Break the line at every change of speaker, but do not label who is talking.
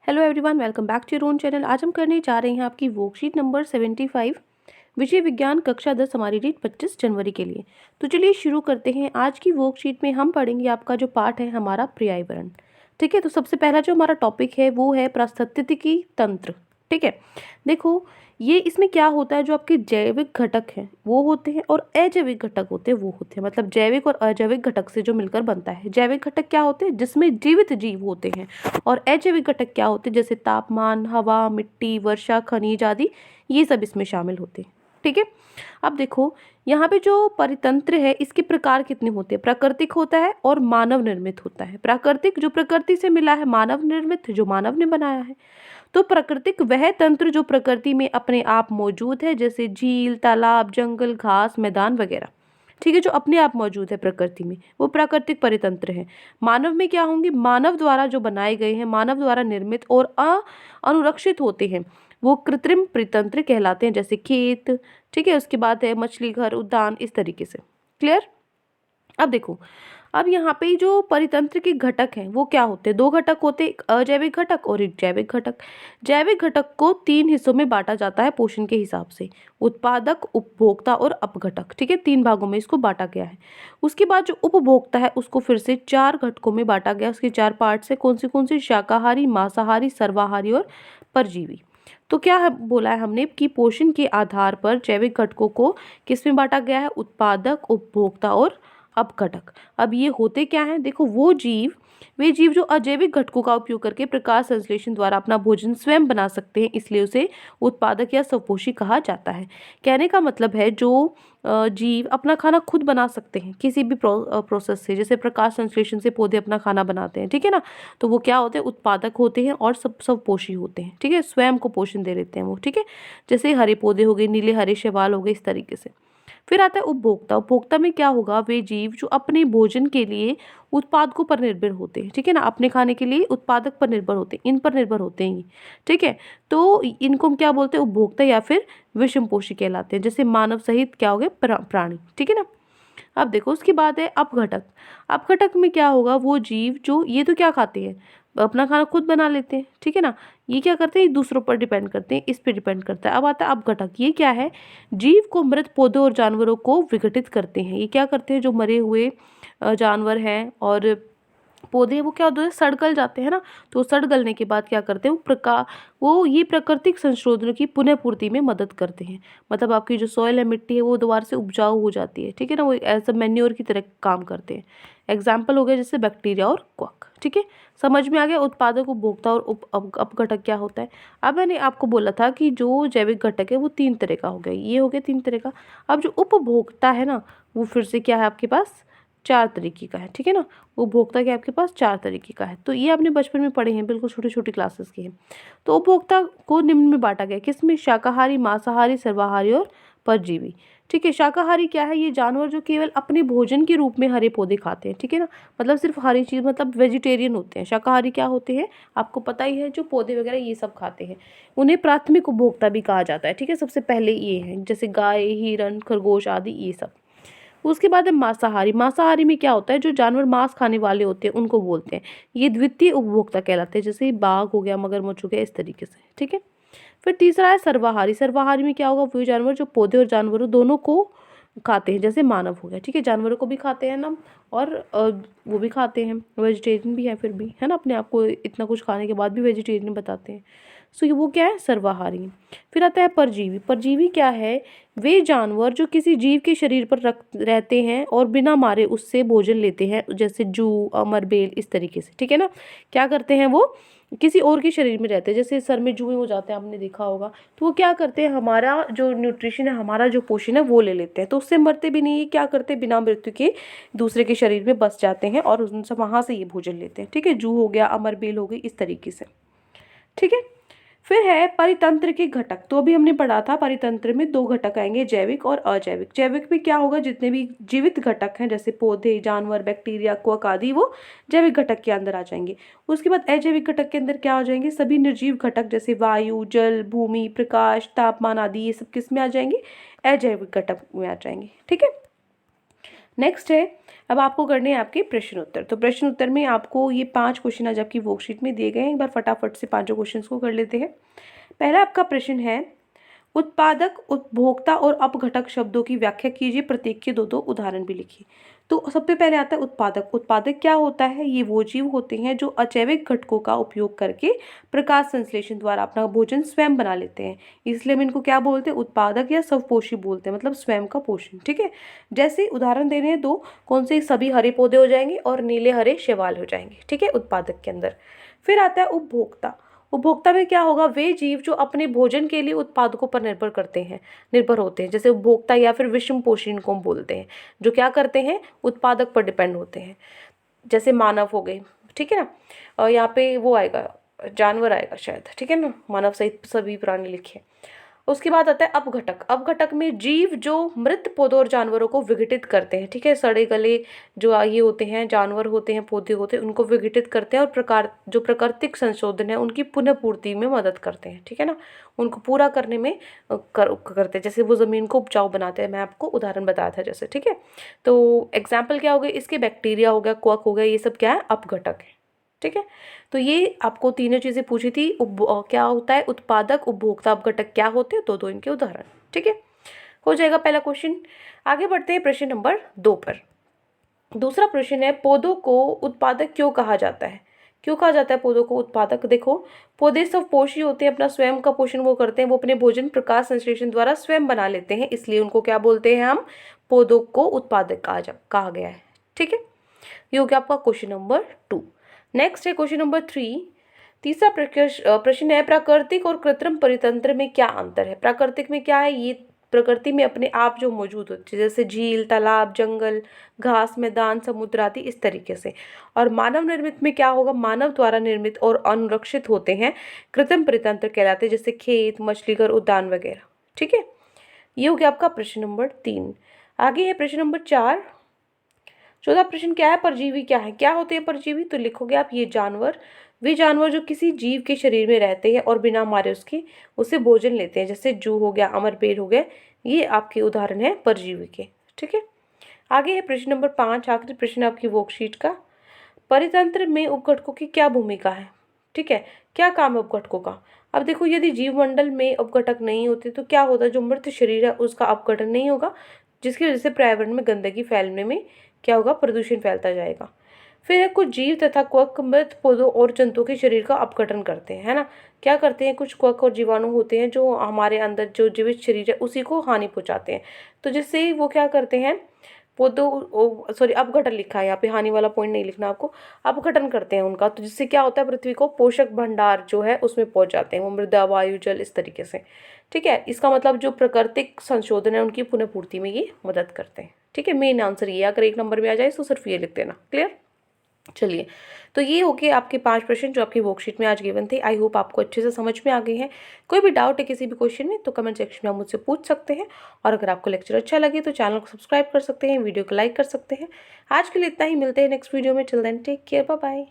Hello everyone, welcome back to your own channel. आज हम करने जा रहे हैं आपकी वर्कशीट नंबर 75 विषय विज्ञान कक्षा 10 हमारी डेट 25 जनवरी के लिए। तो चलिए शुरू करते हैं। आज की वर्कशीट में हम पढ़ेंगे आपका जो पार्ट है हमारा पर्यावरण। ठीक है, तो सबसे पहला जो हमारा टॉपिक है वो है पारिस्थितिकी तंत्र। ठीक है, देखो ये इसमें क्या होता है, जो आपके जैविक घटक हैं वो होते हैं और अजैविक घटक होते हैं वो होते हैं। मतलब जैविक और अजैविक घटक से जो मिलकर बनता है। जैविक घटक क्या होते हैं, जिसमें जीवित जीव होते हैं, और अजैविक घटक क्या होते हैं, जैसे तापमान, हवा, मिट्टी, वर्षा, खनिज आदि, ये सब इसमें शामिल होते हैं। ठीक है, अब देखो यहाँ पे जो परितंत्र है इसके प्रकार कितने होते हैं। प्राकृतिक होता है और मानव निर्मित होता है। प्राकृतिक जो प्रकृति से मिला है, मानव निर्मित जो मानव ने बनाया है। तो प्राकृतिक वह तंत्र जो प्रकृति में अपने आप मौजूद है, जैसे झील, तालाब, जंगल, घास, मैदान वगैरह। ठीक है, जो अपने आप मौजूद है प्रकृति में, वो प्राकृतिक परितंत्र है। मानव में क्या होंगे, मानव द्वारा जो बनाए गए हैं, मानव द्वारा निर्मित और अनुरक्षित होते हैं, वो कृत्रिम परितंत्र कहलाते हैं, जैसे खेत। ठीक है, उसके बाद है मछली घर, उद्यान, इस तरीके से। क्लियर। अब देखो, अब यहाँ पे जो परितंत्र के घटक हैं वो क्या होते हैं, दो घटक होते हैं, एक अजैविक घटक और एक जैविक घटक। जैविक घटक को तीन हिस्सों में बांटा जाता है पोषण के हिसाब से, उत्पादक, उपभोक्ता और अपघटक। ठीक है, तीन भागों में इसको बांटा गया है। उसके बाद जो उपभोक्ता है उसको फिर से चार घटकों में बांटा गया। उसके चार पार्ट्स है, कौन से, शाकाहारी, मांसाहारी, सर्वाहारी और परजीवी। तो क्या है बोला है हमने कि पोषण के आधार पर जैविक घटकों को किस में बांटा गया है, उत्पादक, उपभोक्ता और अपघटक। अब ये होते क्या हैं, देखो वे जीव जो अजैविक घटकों का उपयोग करके प्रकाश संश्लेषण द्वारा अपना भोजन स्वयं बना सकते हैं, इसलिए उसे उत्पादक या स्वपोषी कहा जाता है। कहने का मतलब है जो जीव अपना खाना खुद बना सकते हैं किसी भी प्रोसेस से, जैसे प्रकाश संश्लेषण से पौधे अपना खाना बनाते हैं। ठीक है ना, तो वो क्या होते हैं, उत्पादक होते हैं और स्वपोषी होते हैं। ठीक है, स्वयं को पोषण दे देते हैं वो। ठीक है, जैसे हरे पौधे हो गए, नीले हरे शैवाल हो गए, इस तरीके से। फिर आता है उपभोक्ता। उपभोक्ता में क्या होगा, वे जीव जो अपने भोजन के लिए उत्पादकों पर निर्भर होते हैं। ठीक है ना, अपने खाने के लिए उत्पादक पर निर्भर होते हैं, इन पर निर्भर होते हैं ये। ठीक है, तो इनको हम क्या बोलते हैं, उपभोक्ता या फिर विषमपोषी कहलाते हैं, जैसे मानव सहित क्या हो गए, प्राणी। ठीक है ना। अब देखो उसके बाद है अपघटक। अपघटक में क्या होगा, वो जीव जो ये तो क्या खाते हैं, अपना खाना खुद बना लेते हैं। ठीक है ना, ये क्या करते हैं, दूसरों पर डिपेंड करते हैं, इस पे डिपेंड करता है। अब आता है अपघटक। ये क्या है, जीव को मृत पौधों और जानवरों को विघटित करते हैं। ये क्या करते हैं, जो मरे हुए जानवर हैं और पौधे, वो क्या होते हैं, सड़ गल जाते हैं ना। तो सड़ गलने के बाद क्या करते हैं, वो ये प्राकृतिक संशोधनों की पुनः पूर्ति में मदद करते हैं। मतलब आपकी जो सॉइल है, मिट्टी है, वो दोबारा से उपजाऊ हो जाती है। ठीक है ना, वो एज अ मैन्योर की तरह काम करते हैं। एग्जाम्पल हो गया जैसे बैक्टीरिया और क्वाक। ठीक है, समझ में आ गया उत्पादक, उपभोक्ता और अपघटक क्या होता है। अब मैंने आपको बोला था कि जो जैविक घटक है वो तीन तरह का हो गया, ये हो गया तीन तरह का। अब जो उपभोक्ता है ना, वो फिर से क्या है आपके पास, चार तरीके का है। ठीक है ना, उपभोक्ता के आपके पास चार तरीके का है। तो ये आपने बचपन में पढ़े हैं, बिल्कुल छोटी छोटी क्लासेस के हैं। तो उपभोक्ता को निम्न में बांटा गया, किसमें, शाकाहारी, मांसाहारी, सर्वाहारी और परजीवी। ठीक है, शाकाहारी क्या है, ये जानवर जो केवल अपने भोजन के रूप में हरे पौधे खाते हैं। ठीक है ना, मतलब सिर्फ हरी चीज, मतलब वेजिटेरियन होते हैं। शाकाहारी क्या होते हैं, आपको पता ही है, जो पौधे वगैरह ये सब खाते हैं। उन्हें प्राथमिक उपभोक्ता भी कहा जाता है। ठीक है, सबसे पहले ये है, जैसे गाय, हिरण, खरगोश आदि, ये सब। उसके बाद है मांसाहारी। मांसाहारी में क्या होता है, जो जानवर मांस खाने वाले होते हैं उनको बोलते हैं। ये द्वितीय उपभोक्ता कहलाते हैं, जैसे बाघ हो गया, मगरमच्छ हो गया, इस तरीके से। ठीक है, फिर तीसरा है सर्वाहारी। सर्वाहारी में क्या होगा, वो जानवर जो पौधे और जानवरों दोनों को खाते हैं, जैसे मानव हो गया। ठीक है, जानवरों को भी खाते हैं ना, और वो भी खाते हैं, वेजिटेरियन भी है फिर भी, है ना, अपने आप को इतना कुछ खाने के बाद भी वेजिटेरियन बताते हैं। सो ये वो क्या है, सर्वाहारी। फिर आता है परजीवी। परजीवी क्या है, वे जानवर जो किसी जीव के शरीर पर रहते हैं और बिना मारे उससे भोजन लेते हैं, जैसे जू, अमर, बेल, इस तरीके से। ठीक है ना, क्या करते हैं, वो किसी और के शरीर में रहते हैं, जैसे सर में जुएं हो जाते हैं, आपने देखा होगा। तो वो क्या करते हैं, हमारा जो न्यूट्रिशन है, हमारा जो पोषण है, वो ले लेते हैं। तो उससे मरते भी नहीं है, क्या करते हैं, बिना मृत्यु के दूसरे के शरीर में बस जाते हैं और उनसे वहां से ये भोजन लेते हैं। ठीक है, जू हो गया, अमर, बेल हो गई, इस तरीके से। ठीक है, फिर है परितंत्र के घटक। तो अभी हमने पढ़ा था परितंत्र में दो घटक आएंगे, जैविक और अजैविक। जैविक में क्या होगा, जितने भी जीवित घटक हैं, जैसे पौधे, जानवर, बैक्टीरिया, क्वक आदि, वो जैविक घटक के अंदर आ जाएंगे। उसके बाद अजैविक घटक के अंदर क्या आ जाएंगे, सभी निर्जीव घटक, जैसे वायु, जल, भूमि, प्रकाश, तापमान आदि, ये सब किस में आ जाएंगे, अजैविक घटक में आ जाएंगे। ठीक है, नेक्स्ट है अब आपको करने हैं आपके प्रश्न उत्तर। तो प्रश्न उत्तर में आपको ये 5 क्वेश्चन आज आपकी वर्कशीट में दिए गए हैं। एक बार फटाफट से पाँचों क्वेश्चन को कर लेते हैं। पहला आपका प्रश्न है, उत्पादक, उपभोक्ता और अपघटक शब्दों की व्याख्या कीजिए, प्रत्येक के 2-2 उदाहरण भी लिखिए। तो सबसे पहले आता है उत्पादक। उत्पादक क्या होता है? ये वो जीव होते हैं जो अजैविक घटकों का उपयोग करके प्रकाश संश्लेषण द्वारा अपना भोजन स्वयं बना लेते हैं, इसलिए हम इनको क्या बोलते हैं? उत्पादक या स्वपोषी बोलते हैं, मतलब स्वयं का पोषण। ठीक है, जैसे उदाहरण दे रहे हैं 2, कौन से? सभी हरे पौधे हो जाएंगे और नीले हरे शैवाल हो जाएंगे। ठीक है, उत्पादक के अंदर। फिर आता है उपभोक्ता। उपभोक्ता में क्या होगा? वे जीव जो अपने भोजन के लिए उत्पादकों पर निर्भर होते हैं, जैसे उपभोक्ता या फिर विषम पोषी इनको हम बोलते हैं, जो क्या करते हैं? उत्पादक पर डिपेंड होते हैं, जैसे मानव हो गए। ठीक है ना, और यहाँ पे वो आएगा, जानवर आएगा शायद। ठीक है ना, मानव सहित सभी प्राणी लिखे। उसके बाद आता है अपघटक। अपघटक में जीव जो मृत पौधों और जानवरों को विघटित करते हैं। ठीक है, सड़े गले जो ये होते हैं, जानवर होते हैं, पौधे होते हैं, उनको विघटित करते हैं और जो प्राकृतिक संशोधन है उनकी पुनः पूर्ति में मदद करते हैं। ठीक है ना, उनको पूरा करने में करते हैं, जैसे वो ज़मीन को उपजाऊ बनाते हैं। मैं आपको उदाहरण बताया था जैसे। ठीक है, तो एग्जाम्पल क्या हो गए इसके? बैक्टीरिया हो गया, क्वर्क हो गया, ये सब क्या है? अपघटक है। ठीक है, तो ये आपको तीनों चीज़ें पूछी थी। क्या होता है? उत्पादक, उपभोक्ता, अपघटक क्या होते हैं? 2-2 इनके उदाहरण। ठीक है, हो जाएगा पहला क्वेश्चन। आगे बढ़ते हैं प्रश्न नंबर 2 पर। दूसरा प्रश्न है, पौधों को उत्पादक क्यों कहा जाता है? क्यों कहा जाता है पौधों को उत्पादक? देखो, पौधे स्वपोषी होते हैं, अपना स्वयं का पोषण वो करते हैं, वो अपने भोजन प्रकाश संश्लेषण द्वारा स्वयं बना लेते हैं, इसलिए उनको क्या बोलते हैं हम? पौधों को उत्पादक कहा गया है। ठीक है, ये हो गया आपका क्वेश्चन नंबर 2। नेक्स्ट है क्वेश्चन नंबर 3। तीसरा प्रश्न है, प्राकृतिक और कृत्रिम परितंत्र में क्या अंतर है? प्राकृतिक में क्या है? ये प्रकृति में अपने आप जो मौजूद होते हैं, जैसे झील, तालाब, जंगल, घास, मैदान, समुद्र आदि, इस तरीके से। और मानव निर्मित में क्या होगा? मानव द्वारा निर्मित और अनुरक्षित होते हैं, कृत्रिम परितंत्र कहलाते हैं, जैसे खेत, मछली घर, उद्यान वगैरह। ठीक है, ये हो गया आपका प्रश्न नंबर 3। आगे है प्रश्न नंबर 4। चौथा प्रश्न क्या है? परजीवी क्या है? क्या होते हैं परजीवी? तो लिखोगे आप, ये जानवर, वे जानवर जो किसी जीव के शरीर में रहते हैं और बिना मारे उससे भोजन लेते हैं, जैसे जू हो गया, अमरबेर हो गया, ये आपके उदाहरण है परजीवी के। ठीक है, आगे है प्रश्न नंबर 5, आखिरी प्रश्न आपकी वर्कशीट का। परितंत्र में उपघटकों की क्या भूमिका है? ठीक है, क्या काम है उपघटकों का? अब देखो, यदि जीवमंडल में उपघटक नहीं होते तो क्या होता? जो मृत शरीर है उसका अपघटन नहीं होगा, जिसकी वजह से पर्यावरण में गंदगी फैलने में क्या होगा? प्रदूषण फैलता जाएगा। फिर है, कुछ जीव तथा क्वक मृत पौधों और जंतुओं के शरीर का अपघटन करते हैं, है ना। क्या करते हैं? कुछ क्वक और जीवाणु होते हैं जो हमारे अंदर जो जीवित शरीर है उसी को हानि पहुंचाते हैं, तो जिससे वो क्या करते हैं? पौधों, सॉरी, अपघटन लिखा है यहाँ पे, हानि वाला पॉइंट नहीं लिखना आपको। अपघटन करते हैं उनका, तो जिससे क्या होता है? पृथ्वी को पोषक भंडार जो है उसमें पहुंच जाते हैं, वो मृदा, वायु, जल, इस तरीके से। ठीक है, इसका मतलब जो प्राकृतिक संशोधन है उनकी पुनः पूर्ति में ये मदद करते हैं। ठीक है, मेन आंसर ये, अगर 1 नंबर में आ जाए तो सिर्फ ये लिख देना। क्लियर? चलिए, तो ये हो गए आपके 5 प्रश्न जो आपकी वर्कशीट में आज गिवन थे। आई होप आपको अच्छे से समझ में आ गए हैं। कोई भी डाउट है किसी भी क्वेश्चन में तो कमेंट सेक्शन में आप मुझसे पूछ सकते हैं, और अगर आपको लेक्चर अच्छा लगे तो चैनल को सब्सक्राइब कर सकते हैं, वीडियो को लाइक कर सकते हैं। आज के लिए इतना ही, मिलते हैं नेक्स्ट वीडियो में। Till then take care, bye bye.